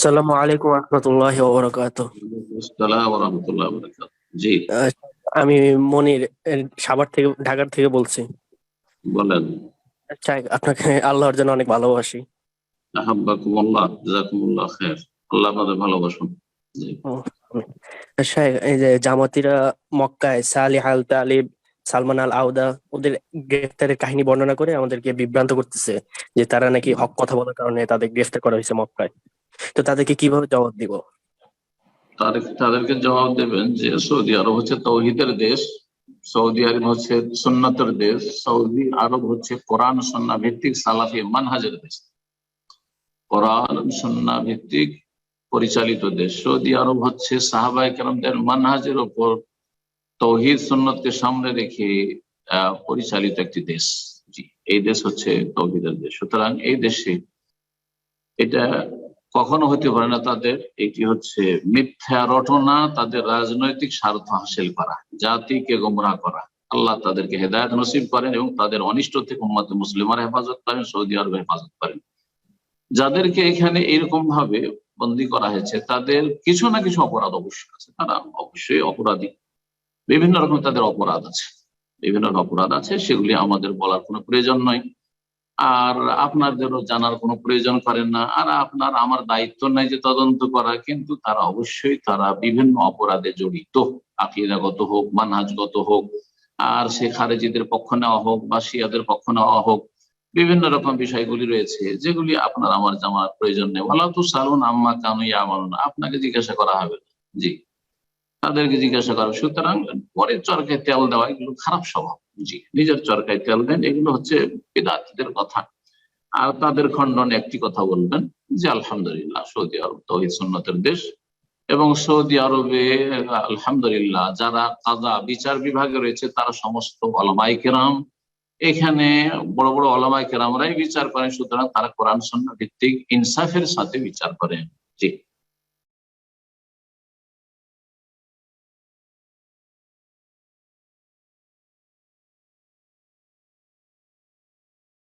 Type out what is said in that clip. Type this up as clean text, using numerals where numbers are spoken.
আসসালামু আলাইকুম রহমতুল্লাহি ওয়া বারাকাতুহু। আসসালাম রহমতুল্লাহ বরকাত। জি, আহ, আমি মনির সাভার থেকে, ঢাকার থেকে বলছি। বলেন। আচ্ছা, আপনাকে আল্লাহর জন্য অনেক ভালোবাসি। আহাব্বাকুমুল্লাহ, জাযাকুমুল্লাহ খায়ের। আল্লাহ আপনাদের ভালোবাসুন। জি। ও, আচ্ছা, এই যে জামাতিরা মক্কায় সালিহ আল তালিব, সালমান আল আউদা ওদের গ্রেফতারের কাহিনী বর্ণনা করে আমাদেরকে বিভ্রান্ত করতেছে যে তারা নাকি হক কথা বলার কারণে তাদের গ্রেফতার করা হয়েছে মক্কায়। তো তাদেরকে কিভাবে জবাব দিব? তাদেরকে জবাব দেবেন যে সৌদি আরব হচ্ছে তৌহিদের দেশ, সৌদি আরব হচ্ছে সুন্নাতের দেশ, সৌদি আরব হচ্ছে কোরআন সুন্নাহ ভিত্তিক সালাফি মানহাজের দেশ, কোরআন সুন্নাহ ভিত্তিক পরিচালিত দেশ। সৌদি আরব হচ্ছে সাহাবায়ে কেরামদের মানহাজের ওপর তৌহিদ সুন্নতকে সামনে রেখে পরিচালিত একটি দেশ। জি, এই দেশ হচ্ছে তৌহিদের দেশ। সুতরাং এই দেশে এটা কখনো হতে পারে না তাদের, এটি হচ্ছে মিথ্যা রটনা, তাদের রাজনৈতিক স্বার্থ হাসিল করা, জাতিকে গোমরাহ করা। আল্লাহ তাদেরকে হেদায়েত নসিব করেন এবং তাদের অনিষ্ট থেকে উম্মতে মুসলিমার হেফাজত করেন, সৌদি আরব হেফাজত করেন। যাদেরকে এখানে এরকম ভাবে বন্দী করা হয়েছে তাদের কিছু না কিছু অপরাধ অবশ্যই আছে, তারা অবশ্যই অপরাধী। বিভিন্ন রকম তাদের অপরাধ আছে, বিভিন্ন অপরাধ আছে, সেগুলি আমাদের বলার কোনো প্রয়োজন নয়। আর আপনাদেরও জানার কোনো প্রয়োজন করেন না, আর আপনার আমার দায়িত্ব নাই যে তদন্ত করা। কিন্তু তারা অবশ্যই তারা বিভিন্ন অপরাধে জড়িত, আকীদাগত হোক, মানহাজগত হোক, আর সে খারেজিদের পক্ষ নেওয়া হোক বা শিয়াদের পক্ষ নেওয়া হোক, বিভিন্ন রকম বিষয়গুলি রয়েছে যেগুলি আপনার আমার জানার প্রয়োজন নেই। ওয়ালা তুসালুন আম্মা কানু ইয়ামালুন, আপনাকে জিজ্ঞাসা করা হবে না। জি, তাদেরকে জিজ্ঞাসা করা। সুতরাং পরের চরকায় তেল দেওয়া এগুলো খারাপ স্বভাব। জি, নিজের চরকায় তেল দেন, এগুলো হচ্ছে বিদআতীদের কথা। আর তাদের খণ্ডনে একটি কথা বলবেন যে আলহামদুলিল্লাহ সৌদি আরব তৌহিদ সুন্নতের দেশ, এবং সৌদি আরবে আলহামদুলিল্লাহ যারা কাজা বিচার বিভাগে রয়েছে তারা সমস্ত ওলামায়ে কেরাম, এখানে বড় বড় ওলামায়ে কেরামরাই বিচার করেন। সুতরাং তারা কোরআন সুন্নাহ ভিত্তিক ইনসাফের সাথে বিচার করেন। জি।